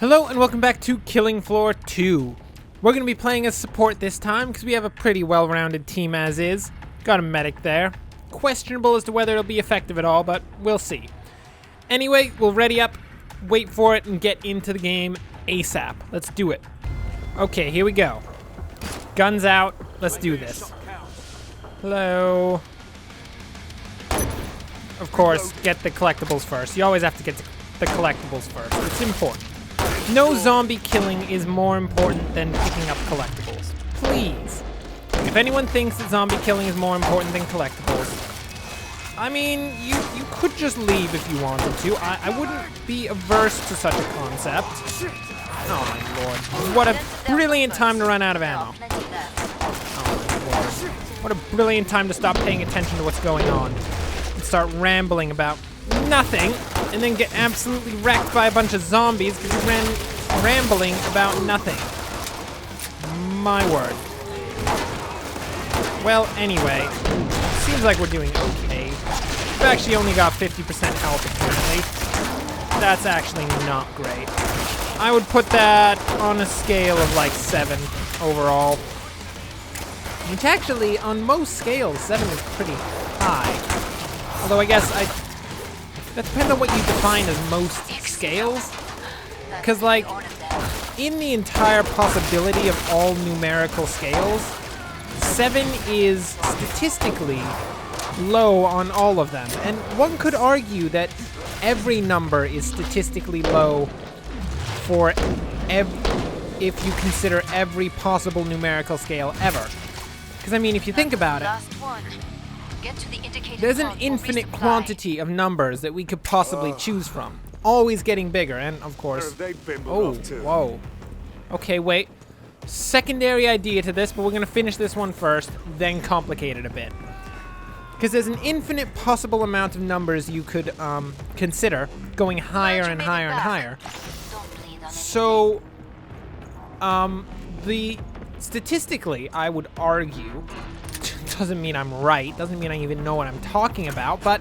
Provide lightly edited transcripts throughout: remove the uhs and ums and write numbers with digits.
Hello and welcome back to Killing Floor 2. We're going to be playing as support this time because we have a pretty well-rounded team as is. Got a medic there. Questionable as to whether it'll be effective at all, but we'll see. Anyway, we'll ready up, wait for it, and get into the game ASAP. Let's do it. Okay, here we go. Guns out. Let's do this. Hello. Of course, get the collectibles first. You always have to get the collectibles first. It's important. No zombie killing is more important than picking up collectibles. Please. If anyone thinks that zombie killing is more important than collectibles, I mean, you could just leave if you wanted to. I wouldn't be averse to such a concept. Oh my lord. What a brilliant time to run out of ammo. Oh my lord. What a brilliant time to stop paying attention to what's going on and start rambling about nothing, and then get absolutely wrecked by a bunch of zombies because you ran rambling about nothing. My word. Well, anyway, seems like we're doing okay. We've actually only got 50% health apparently. That's actually not great. I would put that on a scale of like 7 overall. Which actually, on most scales, 7 is pretty high. Although I guess that depends on what you define as most scales. Because, like, in the entire possibility of all numerical scales, 7 is statistically low on all of them. And one could argue that every number is statistically low for if you consider every possible numerical scale ever. Because, I mean, if you think about it, there's an infinite quantity of numbers that we could possibly choose from. Always getting bigger, and of course... Oh, whoa. Okay, wait. Secondary idea to this, but we're going to finish this one first, then complicate it a bit. Because there's an infinite possible amount of numbers you could consider going higher and higher and higher. So, statistically, I would argue... Doesn't mean I'm right, doesn't mean I even know what I'm talking about, but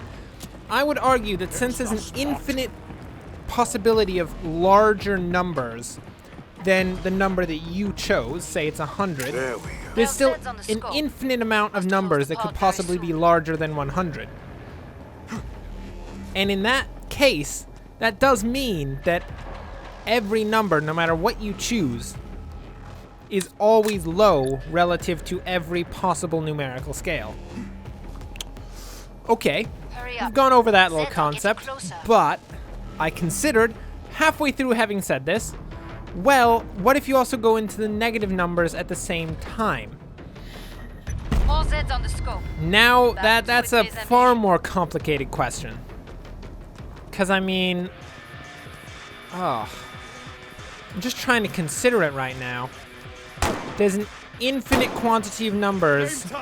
I would argue that since there's an infinite possibility of larger numbers than the number that you chose, say it's 100, there's still an infinite amount of numbers that could possibly be larger than 100. And in that case, that does mean that every number, no matter what you choose, is always low relative to every possible numerical scale. Okay, we've gone over that little concept, but I considered, halfway through having said this, well, what if you also go into the negative numbers at the same time? All Zeds on the scope. Now, that's a far more complicated question. Because, I mean... I'm just trying to consider it right now. There's an infinite quantity of numbers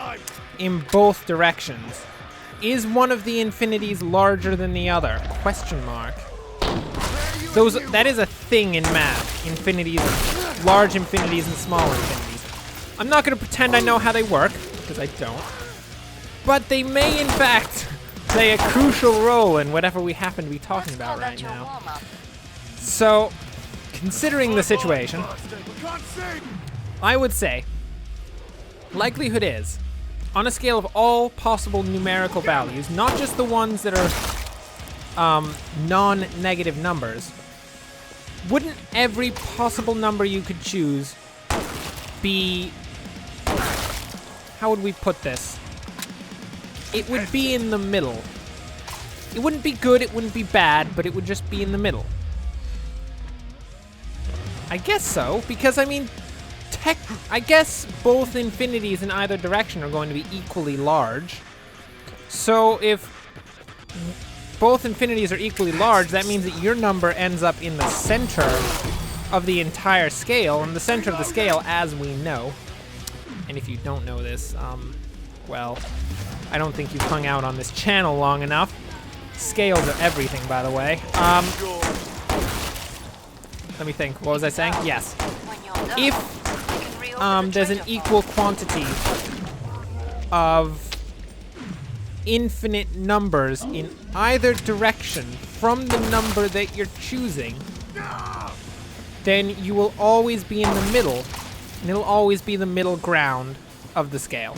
in both directions. Is one of the infinities larger than the other? Question mark. That is a thing in math. Infinities, large infinities and small infinities. I'm not going to pretend I know how they work, because I don't. But they may, in fact, play a crucial role in whatever we happen to be talking about right now. So, considering the situation, I would say, likelihood is, on a scale of all possible numerical values, not just the ones that are non-negative numbers, wouldn't every possible number you could choose be... How would we put this? It would be in the middle. It wouldn't be good, it wouldn't be bad, but it would just be in the middle. I guess so, because, I mean... I guess both infinities in either direction are going to be equally large. So if both infinities are equally large, that means that your number ends up in the center of the entire scale, and the center of the scale, as we know. And if you don't know this, well, I don't think you've hung out on this channel long enough. Scales are everything, by the way. Let me think. What was I saying? Yes. If there's an equal quantity of infinite numbers in either direction from the number that you're choosing, then you will always be in the middle, and it'll always be the middle ground of the scale.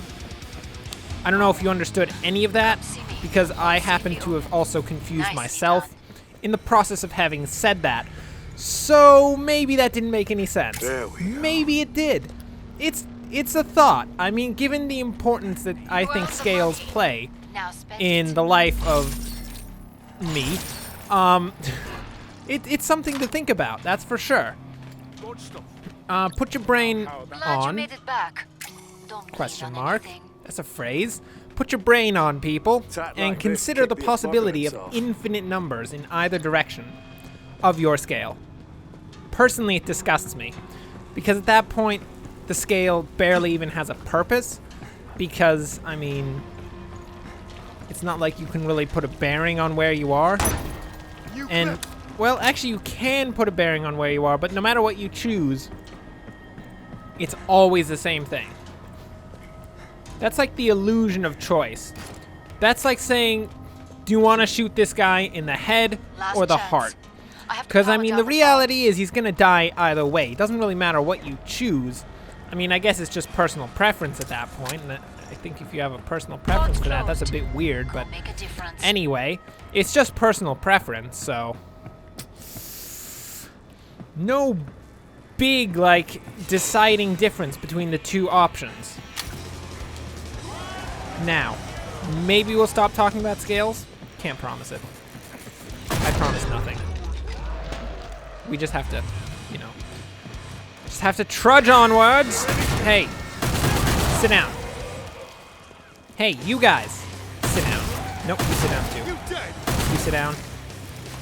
I don't know if you understood any of that, because I happen to have also confused myself in the process of having said that. So maybe that didn't make any sense. Maybe it did. It's a thought. I mean, given the importance that I think scales play in the life of me, it's something to think about, that's for sure. Put your brain on. Question mark. That's a phrase. Put your brain on, people, and consider the possibility of infinite numbers in either direction of your scale. Personally, it disgusts me, because at that point, the scale barely even has a purpose, because, I mean, it's not like you can really put a bearing on where you are. And, well, actually, you can put a bearing on where you are, but no matter what you choose, it's always the same thing. That's like the illusion of choice. That's like saying, do you want to shoot this guy in the head or the heart? Because, I mean, the reality is he's going to die either way. It doesn't really matter what you choose. I mean, I guess it's just personal preference at that point. And I think if you have a personal preference for that, that's a bit weird. But anyway, it's just personal preference, so... no big, like, deciding difference between the two options. Now, maybe we'll stop talking about scales. Can't promise it. I promise nothing. We just have to, you know, just have to trudge onwards. Hey, sit down. Hey, you guys, sit down. Nope, you sit down too. You sit down.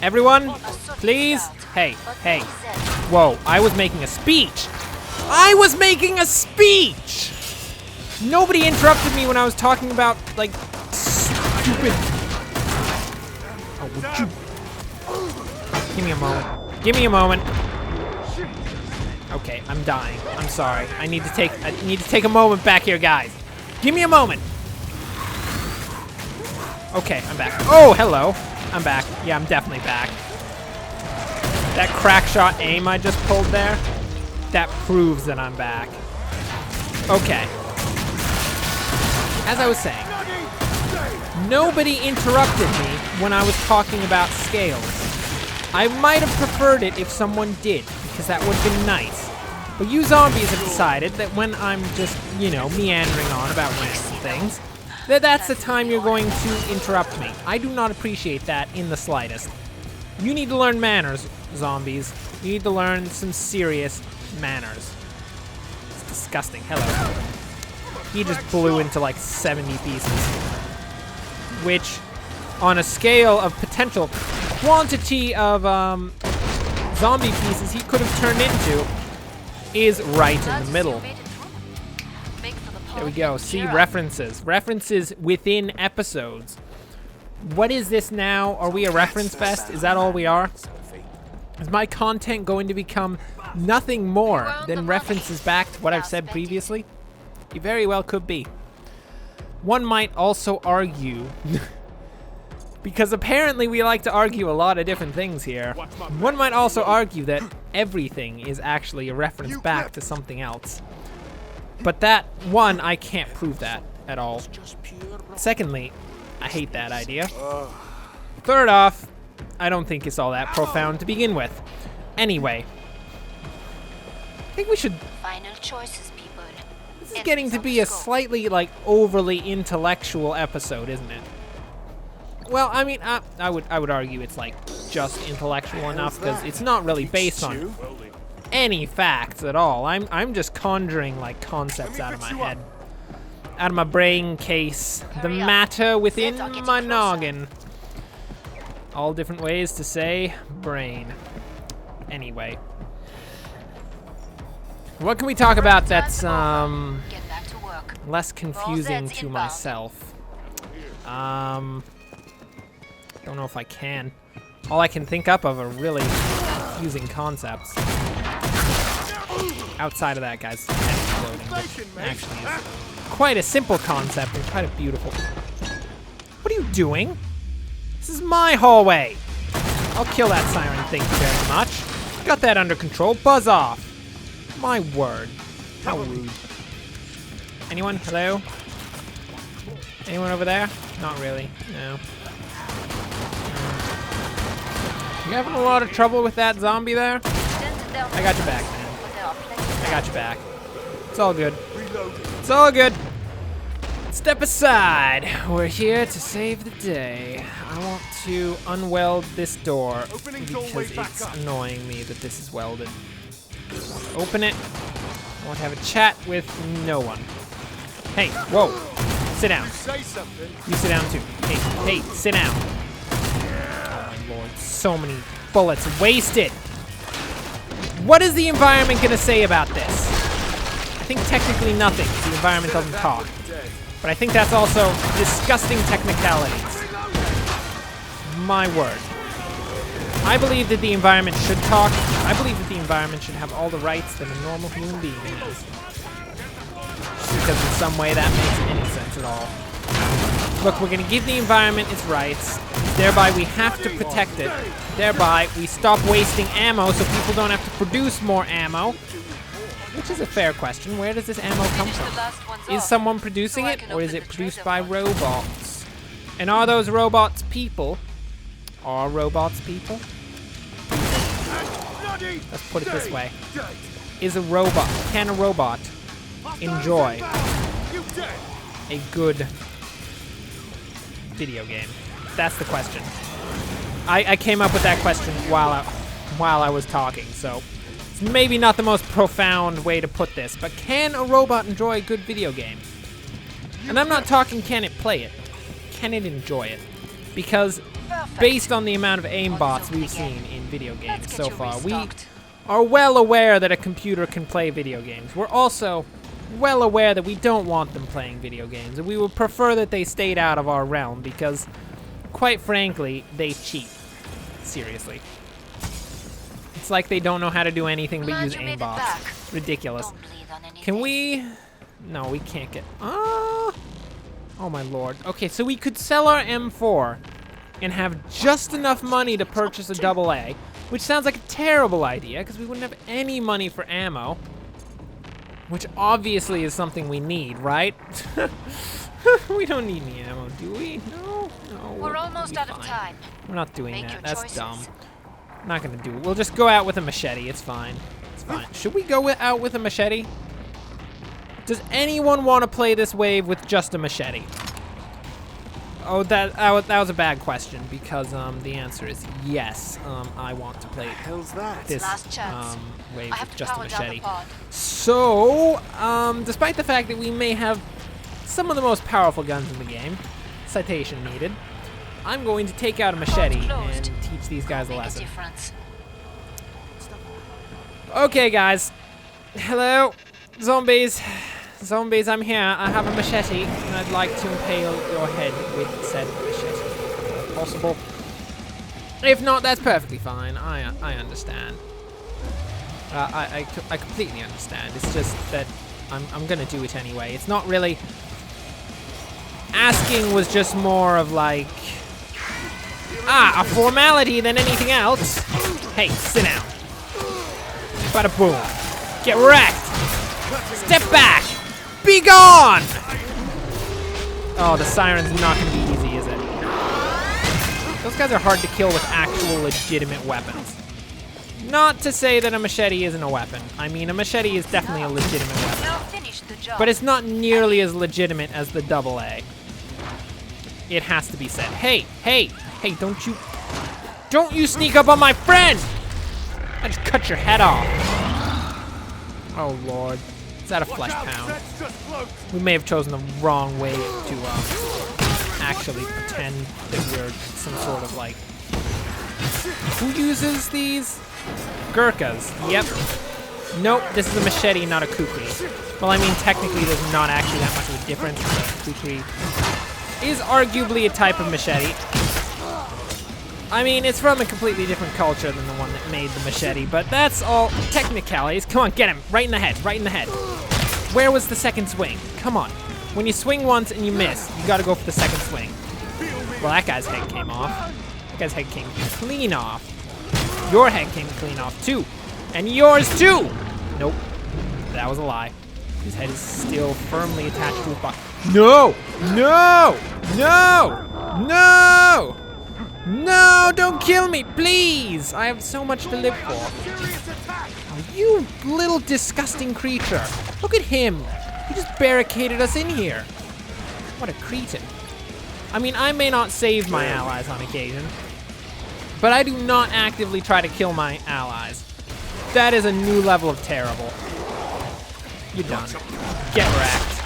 Everyone, please. Hey, hey. Whoa, I was making a speech. I was making a speech. Nobody interrupted me when I was talking about, like, stupid... Oh, would you... Give me a moment. Give me a moment. Okay, I'm dying. I'm sorry. I need to take a moment back here, guys. Give me a moment. Okay, I'm back. Oh, hello. I'm back. Yeah, I'm definitely back. That crack shot aim I just pulled there, that proves that I'm back. Okay. As I was saying, nobody interrupted me when I was talking about scales. I might have preferred it if someone did, because that would have been nice. But you zombies have decided that when I'm just, you know, meandering on about random things, that's the time you're going to interrupt me. I do not appreciate that in the slightest. You need to learn manners, zombies. You need to learn some serious manners. It's disgusting. Hello. He just blew into like 70 pieces. Which, on a scale of potential quantity of zombie pieces he could have turned into, is right in the middle. There we go. See, references. References within episodes. What is this now? Are we a reference fest? Is that all we are? Is my content going to become nothing more than references back to what I've said previously? It very well could be. One might also argue, because apparently we like to argue a lot of different things here, one might also argue that everything is actually a reference back to something else. But that, one, I can't prove that at all. Secondly, I hate that idea. Third off, I don't think it's all that profound to begin with. Anyway, I think we should... Final choices, people. This is getting to be a slightly, like, overly intellectual episode, isn't it? Well, I mean, I would argue it's, like, just intellectual enough, because it's not really based on any facts at all. I'm just conjuring, like, concepts out of my head. Out of my brain case. The matter within my noggin. All different ways to say brain. Anyway. What can we talk about that's, less confusing to myself? Don't know if I can. All I can think up of are really confusing concepts. Outside of that, guys, head exploding, which actually is quite a simple concept and quite a beautiful. What are you doing? This is my hallway. I'll kill that siren, thank you very much. got that under control. Buzz off. My word. How rude. Anyone? Hello? Anyone over there? Not really. No. You having a lot of trouble with that zombie there? I got your back, man. I got your back. It's all good. It's all good. Step aside. We're here to save the day. I want to unweld this door because it's annoying me that this is welded. I want to open it. I want to have a chat with no one. Hey, whoa. Sit down. You sit down too. Hey, sit down. Oh my lord, so many bullets wasted. What is the environment gonna say about this? I think technically nothing, because the environment doesn't talk. But I think that's also disgusting technicalities. My word. I believe that the environment should talk. I believe that the environment should have all the rights that a normal human being has. Because in some way that makes any sense at all. Look, we're gonna give the environment its rights. Thereby we have to protect it. Thereby we stop wasting ammo so people don't have to produce more ammo. Which is a fair question. Where does this ammo come from? Is someone producing it, or is it produced by robots? And are those robots people? Are robots people? Let's put it this way. Can a robot enjoy a good video game? That's the question. I came up with that question while I was talking, so it's maybe not the most profound way to put this, but can a robot enjoy a good video game? And I'm not talking can it play it. Can it enjoy it? Because based on the amount of aimbots we've seen in video games so far, we are well aware that a computer can play video games. We're also well aware that we don't want them playing video games, and we would prefer that they stayed out of our realm because, quite frankly, they cheat. Seriously. It's like they don't know how to do anything but use aimbots. Ridiculous. Can we... No, we can't get... Oh my lord. Okay, so we could sell our M4 and have just enough money to purchase a AA, which sounds like a terrible idea because we wouldn't have any money for ammo, which obviously is something we need, right? We don't need any ammo, do we? No, we're almost out of time. We're not doing that. That's dumb. I'm not gonna do it. We'll just go out with a machete. It's fine. It's fine. Should we go out with a machete? Does anyone want to play this wave with just a machete? Oh, that was a bad question because the answer is yes. I want to play this wave with just a machete. So, despite the fact that we may have some of the most powerful guns in the game, citation needed, I'm going to take out a machete and teach these guys a lesson. Okay, guys. Hello, zombies. Zombies, I'm here. I have a machete, and I'd like to impale your head with said machete. If possible. If not, that's perfectly fine. I understand. I completely understand. It's just that I'm gonna do it anyway. It's not really... Asking was just more of like... a formality than anything else. Hey, sit down. Bada boom. Get wrecked. Step back. Be gone! Oh, the siren's not gonna be easy, is it? Those guys are hard to kill with actual legitimate weapons. Not to say that a machete isn't a weapon. I mean, a machete is definitely a legitimate weapon. But it's not nearly as legitimate as the AA. It has to be said. Hey, don't you sneak up on my friend! I just cut your head off. Oh, Lord. Is that a flesh pound? We may have chosen the wrong way to actually pretend that we're some sort of like... Who uses these? Gurkhas. Yep. Nope, this is a machete, not a kukri. Well, I mean, technically there's not actually that much of a difference. Kukri is arguably a type of machete. I mean, it's from a completely different culture than the one that made the machete, but that's all technicalities. Come on, get him. Right in the head, right in the head. Where was the second swing? Come on. When you swing once and you miss, you gotta go for the second swing. Well, that guy's head came off. That guy's head came clean off. Your head came clean off, too. And yours too! Nope. That was a lie. His head is still firmly attached to his body. No! No! No! No! No! Don't kill me, please! I have so much to live for. Oh, you little disgusting creature. Look at him. He just barricaded us in here. What a cretin. I mean, I may not save my allies on occasion, but I do not actively try to kill my allies. That is a new level of terrible. You're done. Get wrecked.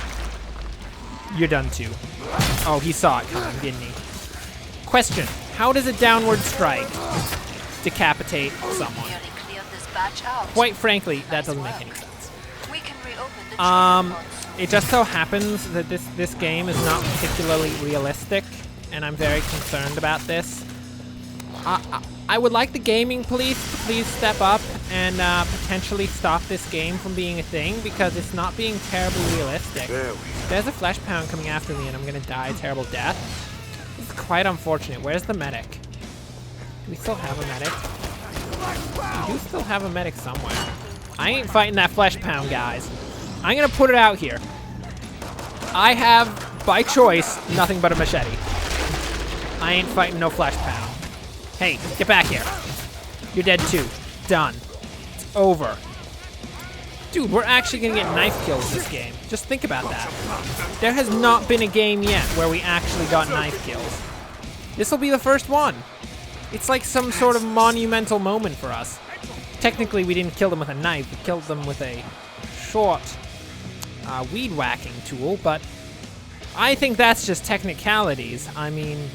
You're done too. Oh, he saw it coming, didn't he? Question, how does a downward strike decapitate someone? Quite frankly, that doesn't make any sense. It just so happens that this game is not particularly realistic, and I'm very concerned about this. I would like the gaming police to please step up and potentially stop this game from being a thing, because it's not being terribly realistic. There's a flesh pound coming after me and I'm gonna die a terrible death. This is quite unfortunate. Where's the medic? Do we still have a medic? We do still have a medic somewhere. I ain't fighting that flesh pound, guys. I'm gonna put it out here. I have, by choice, nothing but a machete. I ain't fighting no flesh pound. Hey, get back here. You're dead too. Done. It's over. Dude, we're actually gonna get knife kills this game. Just think about that. There has not been a game yet where we actually got knife kills. This will be the first one. It's like some sort of monumental moment for us. Technically, we didn't kill them with a knife. We killed them with a short weed whacking tool, but I think that's just technicalities. I mean,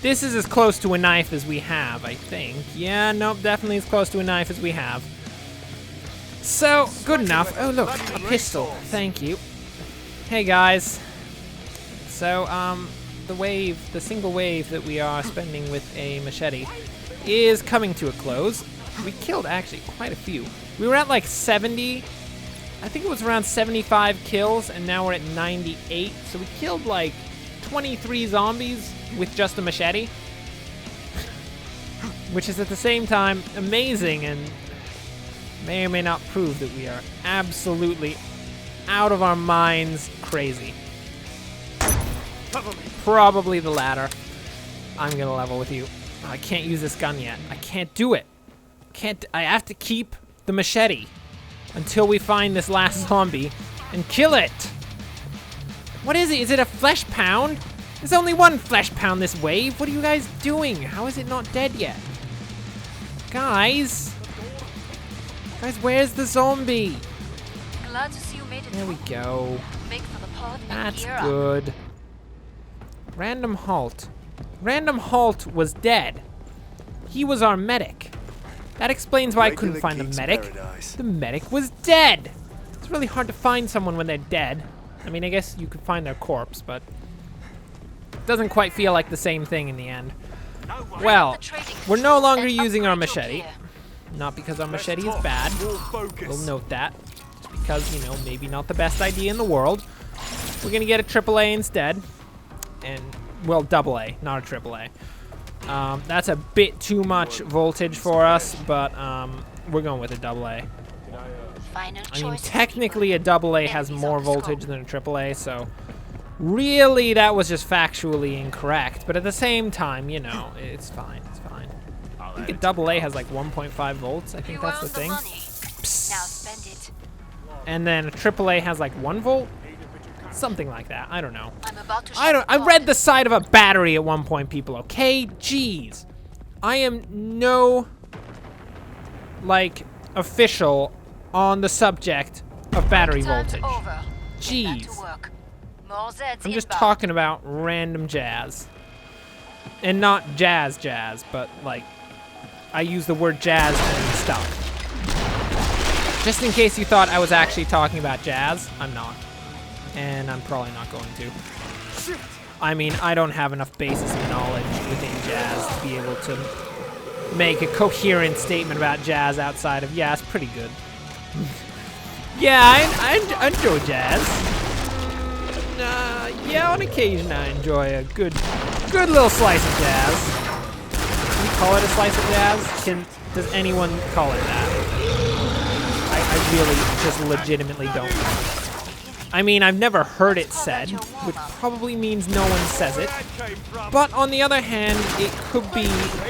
this is as close to a knife as we have, I think. Yeah, nope, definitely as close to a knife as we have. So, good enough. Oh, look, a pistol. Thank you. Hey, guys. So, the single wave that we are spending with a machete is coming to a close. We killed, actually, quite a few. We were at, like, 70. I think it was around 75 kills, and now we're at 98. So we killed, like, 23 zombies with just a machete, which is at the same time amazing and may or may not prove that we are absolutely out of our minds crazy. Probably the latter. I'm gonna level with you. I can't use this gun yet. I can't do it. I have to keep the machete until we find this last zombie and kill it. What is it? Is it a flesh pound? There's only one flesh pound this wave. What are you guys doing? How is it not dead yet? Guys, where's the zombie? Glad to see you made it. There we go. Make for the pod and That's gear up. good. Random halt. Random halt was dead. He was our medic. That explains why I couldn't find the medic. The medic was dead. It's really hard to find someone when they're dead. I mean, I guess you could find their corpse, but it doesn't quite feel like the same thing in the end. Well, we're no longer using our machete. Not because our machete is bad. We'll note that. Just because, you know, maybe not the best idea in the world. We're gonna get a AAA instead. And, well, AA, not a AAA. That's a bit too much voltage for us, but we're going with a AA. I mean, technically a AA has more voltage than a AAA, so really that was just factually incorrect. But at the same time, you know, it's fine, it's fine. I think a AA has like 1.5 volts. I think that's the thing. Now spend it. And then a AAA has like 1 volt? Something like that. I don't know. I'm about to I read the side of a battery at one point, people, okay? Jeez. I am no, like, official on the subject of battery voltage. Jeez. I'm just talking about random jazz. And not jazz, but, like, I use the word jazz and stuff. Just in case you thought I was actually talking about jazz, I'm not. And I'm probably not going to. I mean, I don't have enough basis of knowledge within jazz to be able to make a coherent statement about jazz outside of, yeah, it's pretty good. Yeah, I enjoy jazz. Yeah, on occasion I enjoy a good little slice of jazz. Can you call it a slice of jazz? Does anyone call it that? really just legitimately don't know. I mean, I've never heard it said, which probably means no one says it. But on the other hand, it could be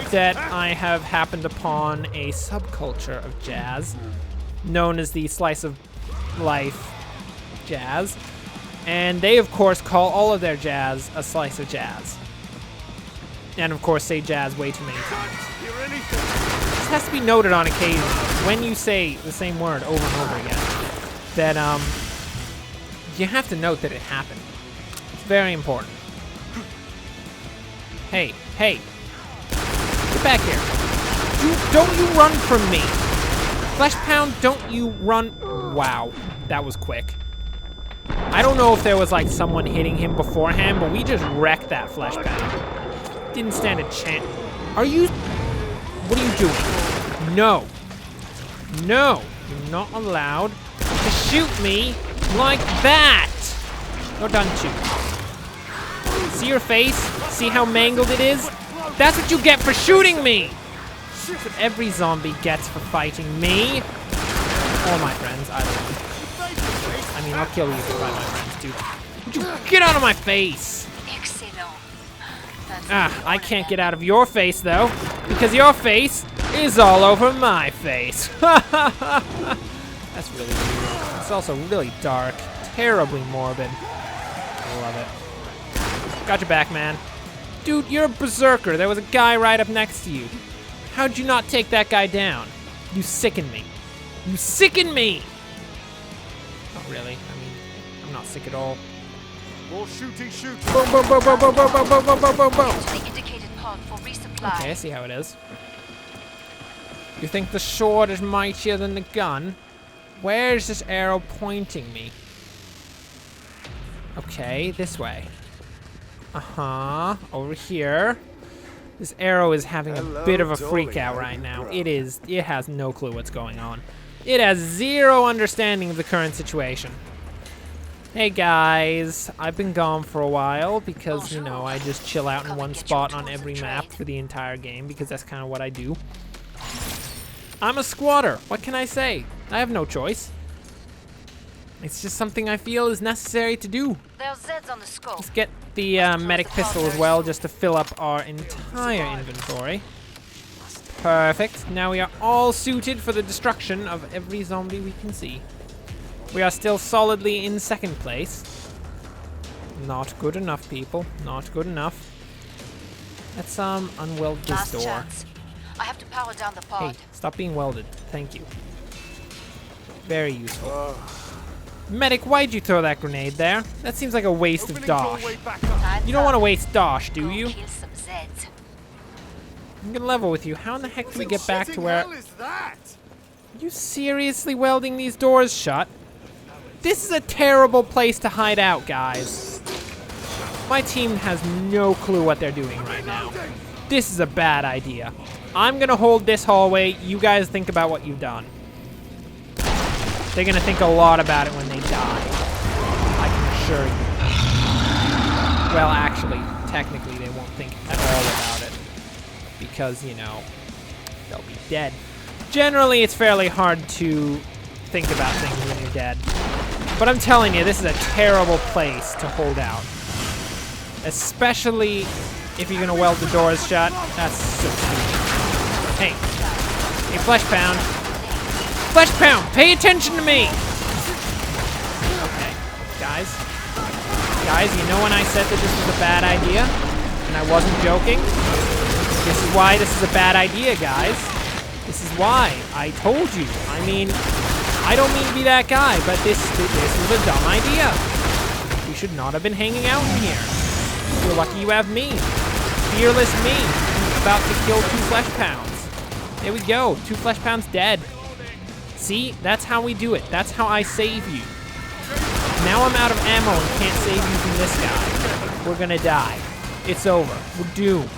that I have happened upon a subculture of jazz known as the slice of life jazz. And they, of course, call all of their jazz a slice of jazz. And, of course, say jazz way too many times. This has to be noted on occasion, when you say the same word over and over again, that, you have to note that it happened. It's very important. Hey, hey. Get back here. Don't you run from me. Flesh Pound, don't you run. Wow, that was quick. I don't know if there was like someone hitting him beforehand, but we just wrecked that Flesh Pound. Didn't stand a chance. Are you? What are you doing? No. No, you're not allowed to shoot me like that. You're done too. See your face? See how mangled it is? That's what you get for shooting me. That's what every zombie gets for fighting me. Or my friends, either one. I mean, I'll kill you if you fight my friends, dude. Would you get out of my face? I can't get out of your face, though, because your face is all over my face. That's really weird. It's also really dark, terribly morbid. I love it. Got your back, man. Dude, you're a berserker. There was a guy right up next to you. How'd you not take that guy down? You sicken me. You sicken me! Not really. I mean, I'm not sick at all. More shooty shooty. Boom, boom, boom, boom, boom, boom, boom, boom, boom, boom, boom, boom. To the indicated pod for resupply. Okay, I see how it is. You think the sword is mightier than the gun? Where's this arrow pointing me? Okay, this way. Uh-huh, over here. This arrow is having a bit of a freak out right now. It has no clue what's going on. It has zero understanding of the current situation. Hey guys, I've been gone for a while because, you know, I just chill out in one spot on every map for the entire game because that's kind of what I do. I'm a squatter. What can I say? I have no choice. It's just something I feel is necessary to do. There's Zeds on the scope. Let's get the medic pistol as well, just to fill up our entire inventory. Perfect. Now we are all suited for the destruction of every zombie we can see. We are still solidly in second place. Not good enough, people. Not good enough. Let's unweld this Last door. chance. I have to power down the pod. Hey, stop being welded. Thank you. Very useful. Medic, why'd you throw that grenade there? That seems like a waste of dosh. You don't want to waste dosh, do you? Kill some Zeds. I'm gonna level with you. How in the heck do we get back to where... What is that? Are you seriously welding these doors shut? This is a terrible place to hide out, guys. My team has no clue what they're doing right now. This is a bad idea. I'm gonna hold this hallway. You guys think about what you've done. They're gonna think a lot about it when they die. I can assure you. Well, actually, technically, they won't think at all about it. Because, you know, they'll be dead. Generally, it's fairly hard to think about things when you're dead. But I'm telling you, this is a terrible place to hold out. Especially if you're gonna weld the doors shut. That's so stupid. Hey. Hey, Flesh Pound. Flesh Pound, pay attention to me! Okay, guys. Guys, you know when I said that this was a bad idea? And I wasn't joking? This is why this is a bad idea, guys. This is why. I told you. I mean, I don't mean to be that guy, but this is a dumb idea. You should not have been hanging out in here. You're lucky you have me. Fearless me. About to kill 2 Flesh Pounds. There we go. 2 Flesh Pounds dead. See? That's how we do it. That's how I save you. Now I'm out of ammo and can't save you from this guy. We're gonna die. It's over. We're doomed.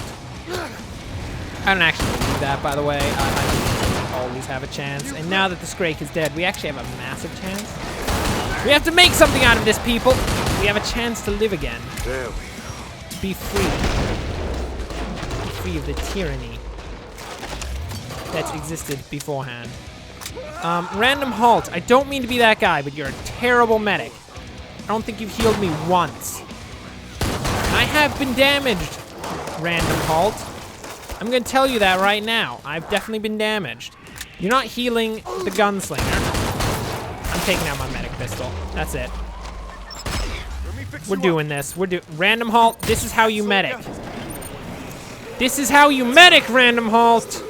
I don't actually believe that, by the way. I always have a chance. And now that the Scrake is dead, we actually have a massive chance. We have to make something out of this, people. We have a chance to live again. There we go. To be free. Be free of the tyranny that existed beforehand. Random halt. I don't mean to be that guy, but you're a terrible medic. I don't think you've healed me once. I have been damaged, random halt. I'm gonna tell you that right now. I've definitely been damaged. You're not healing the gunslinger. I'm taking out my medic pistol. That's it. We're doing this. Random halt, this is how you medic. This is how you medic, random halt.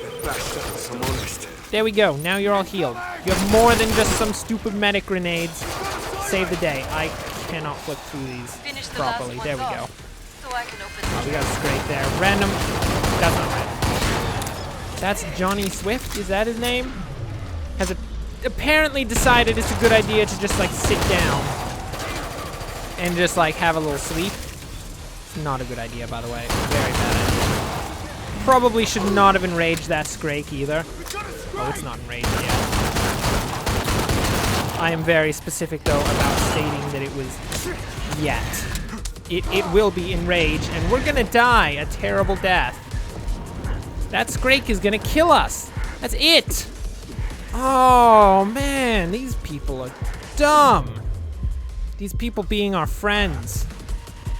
There we go. Now you're all healed. You have more than just some stupid medic grenades. Save the day. I cannot flip through these properly. There we go. Oh, we got a scrape there. Random. That's not right. That's Johnny Swift. Is that his name? Has apparently decided it's a good idea to just like sit down and just like have a little sleep. It's not a good idea, by the way. Very bad idea. Probably should not have enraged that Scrake either. Oh, it's not enraged yet. I am very specific though about stating that it was yet. It will be enraged, and we're gonna die a terrible death. That Scrake is gonna kill us. That's it. Oh man, these people are dumb. These people being our friends.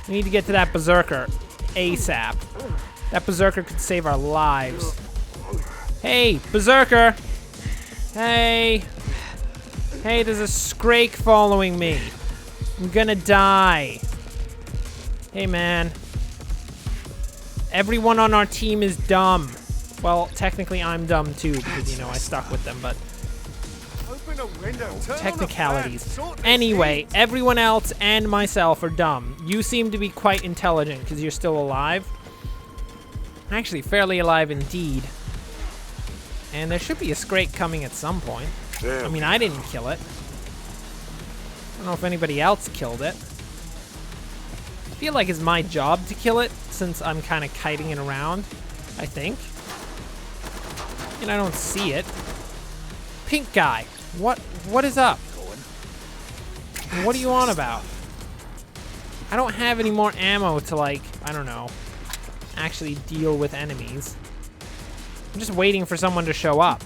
We need to get to that Berserker ASAP. That Berserker could save our lives. Hey, Berserker. Hey. Hey, there's a Scrake following me. I'm gonna die. Hey, man. Everyone on our team is dumb. Well, technically I'm dumb too, because, you know, I stuck with them, but... technicalities. Anyway, everyone else and myself are dumb. You seem to be quite intelligent, because you're still alive. Actually, fairly alive indeed. And there should be a Scrake coming at some point. I mean, I didn't kill it. I don't know if anybody else killed it. I feel like it's my job to kill it, since I'm kind of kiting it around, I think. And I don't see it. Pink guy, what is up? What are you on about? I don't have any more ammo to, like, I don't know, actually deal with enemies. I'm just waiting for someone to show up.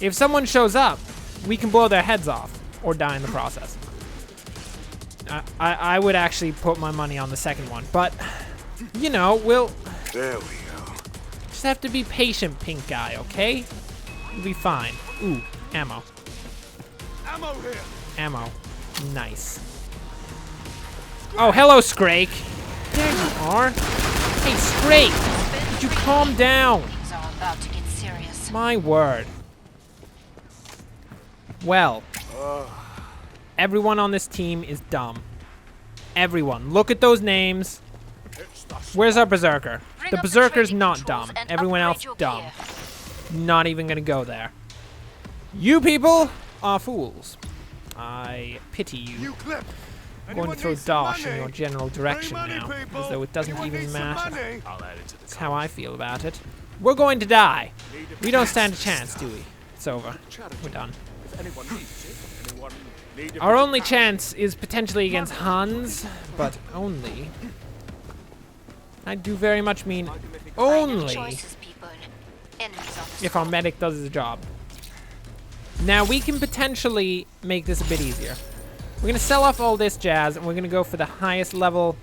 If someone shows up, we can blow their heads off, or die in the process. I would actually put my money on the second one, but, you know, we'll... There we go. Just have to be patient, pink guy, okay? We'll be fine. Ooh, ammo. Ammo here. Ammo. Nice. Oh, hello, Scrake. There you are. Hey, Scrake, would you calm down? Things are about to get serious. My word. Well, everyone on this team is dumb. Everyone. Look at those names. Where's our Berserker? The Berserker's not dumb. Everyone else dumb. Not even gonna go there. You people are fools. I pity you. I'm going to throw Dosh in your general direction now, as though it doesn't even matter. That's how I feel about it. We're going to die. We don't stand a chance, do we? It's over. We're done. Our only chance is potentially against Hans, but only. I do very much mean only if our medic does his job. Now we can potentially make this a bit easier. We're gonna sell off all this jazz and we're gonna go for the highest level.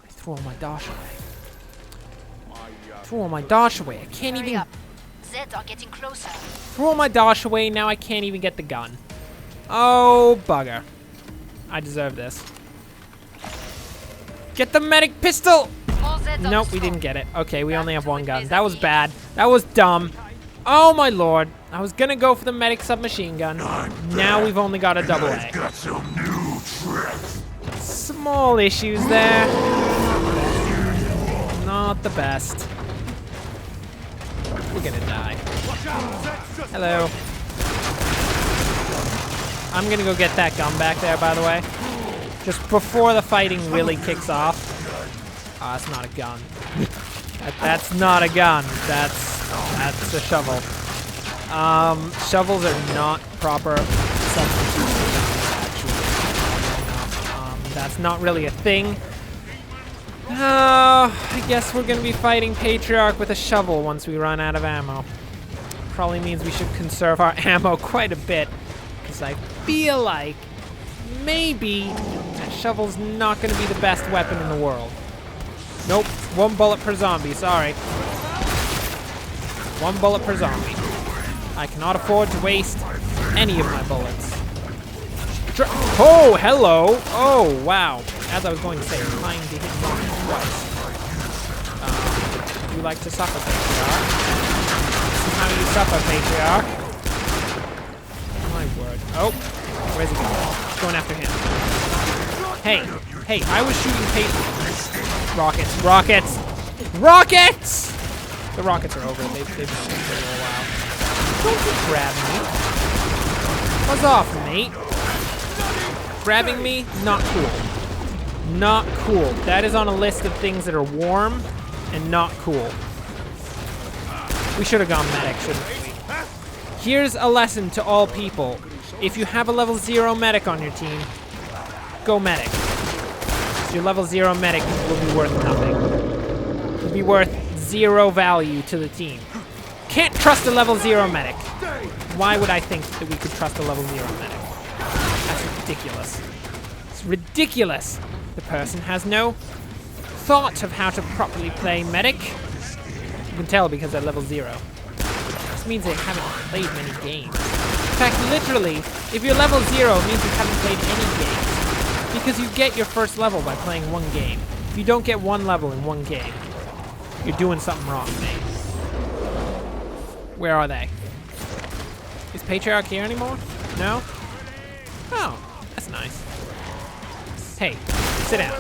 I threw all my Dosh away. Threw all my Dosh away. I can't Hurry even up. Zeds are getting closer. threw all my Dosh away. Now I can't even get the gun. Oh bugger. I deserve this. Get the medic pistol! All Zeds on Nope, the we scope. didn't get it. Okay, we Back only have to one it, gun. Liz, That was again. bad. That was dumb. Oh my lord. I was gonna go for the medic submachine gun. Now we've only got a double A. Got some new tricks. Small issues there. Not the best. We're gonna die. Hello. I'm gonna go get that gun back there, by the way. Just before the fighting really kicks off. Ah, it's not a gun. That's not a gun. That's a shovel. Shovels are not proper substitutes for guns, actually. That's not really a thing. Oh, I guess we're gonna be fighting Patriarch with a shovel once we run out of ammo. Probably means we should conserve our ammo quite a bit, because I feel like maybe that shovel's not gonna be the best weapon in the world. Nope, 1 bullet per zombie, sorry. 1 bullet per zombie. I cannot afford to waste any of my bullets. Oh, hello. Oh, wow. As I was going to say, trying to hit zombies twice. Would you like to suffer, Patriarch? This is how you suffer, Patriarch. My word. Oh, where's he going? Going after him. Hey, hey, I was shooting rockets, rockets, rockets! The rockets are over. They've been shooting for a little while. Don't you grab me. Buzz off, mate. Grabbing me, not cool. Not cool. That is on a list of things that are warm and not cool. We should have gone medic, shouldn't we? Here's a lesson to all people. If you have a level 0 medic on your team, go medic. Your level 0 medic will be worth nothing. It will be worth 0 value to the team. Can't trust a level 0 medic. Why would I think that we could trust a level 0 medic? That's ridiculous. It's ridiculous. The person has no thought of how to properly play medic. You can tell because they're level 0. This means they haven't played many games. In fact, literally, if you're level 0, it means you haven't played any games. Because you get your first level by playing 1 game. If you don't get 1 level in 1 game, you're doing something wrong, mate. Where are they? Is Patriarch here anymore? No? Oh, that's nice. Hey, sit down.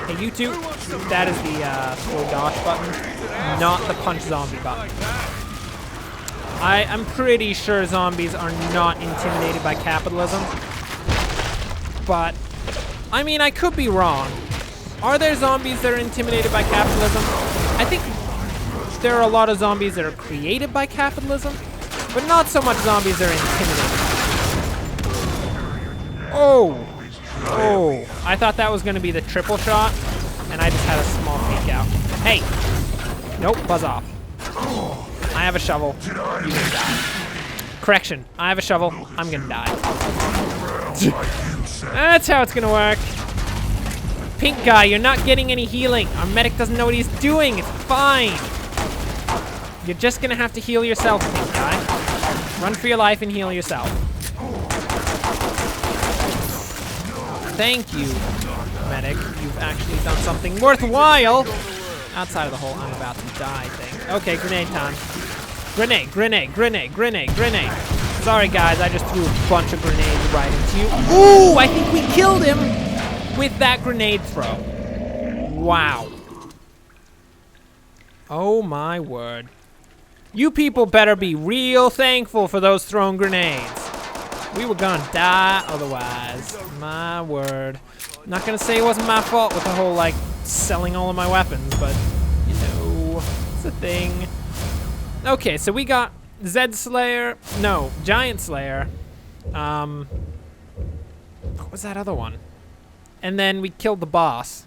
Hey, you two. That is the slow dodge button, not the punch zombie button. I'm pretty sure zombies are not intimidated by capitalism. But, I mean, I could be wrong. Are there zombies that are intimidated by capitalism? I think there are a lot of zombies that are created by capitalism, but not so much zombies that are intimidated. Oh! Oh, I thought that was gonna be the triple shot, and I just had a small peek out. Hey! Nope, buzz off. I have a shovel. You're gonna die. Correction, I have a shovel. I'm gonna die. That's how it's gonna work. Pink guy, you're not getting any healing. Our medic doesn't know what he's doing. It's fine. You're just gonna have to heal yourself, pink guy. Run for your life and heal yourself. Thank you, medic. You've actually done something worthwhile. Outside of the whole I'm about to die thing. Okay, grenade time. Grenade, grenade, grenade, grenade, grenade. Sorry guys, I just threw a bunch of grenades right into you. Ooh, I think we killed him with that grenade throw. Wow. Oh my word. You people better be real thankful for those thrown grenades. We were gonna die otherwise. My word. Not gonna say it wasn't my fault with the whole, like, selling all of my weapons, but, you know, it's a thing. Okay, so we got Zed Slayer. No, Giant Slayer. What was that other one? And then we killed the boss.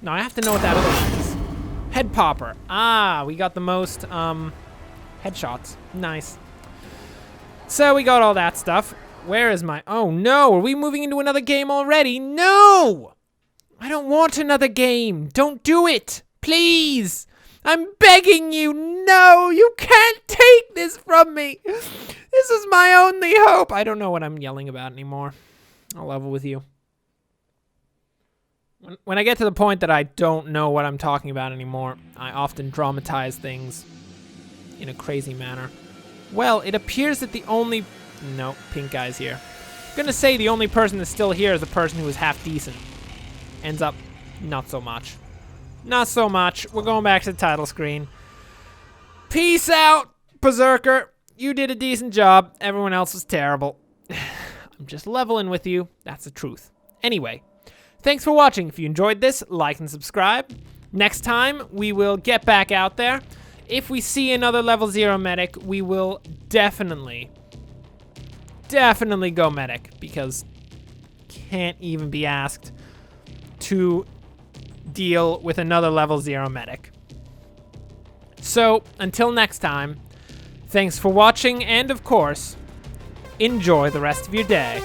No, I have to know what that other one is. Head Popper. Ah, we got the most, headshots. Nice. So we got all that stuff. Where is my... Oh, no. Are we moving into another game already? No! I don't want another game. Don't do it. Please. I'm begging you. No, you can't take this from me. This is my only hope. I don't know what I'm yelling about anymore. I'll level with you. When I get to the point that I don't know what I'm talking about anymore, I often dramatize things in a crazy manner. Well, it appears that the only... No, pink guy's here. I'm gonna say the only person that's still here is the person who was half decent. Ends up, not so much. Not so much. We're going back to the title screen. Peace out, Berserker. You did a decent job. Everyone else was terrible. I'm just leveling with you. That's the truth. Anyway, thanks for watching. If you enjoyed this, like and subscribe. Next time, we will get back out there. If we see another level 0 medic, we will definitely go medic, because can't even be asked to deal with another level 0 medic. So, until next time, thanks for watching, and of course, enjoy the rest of your day.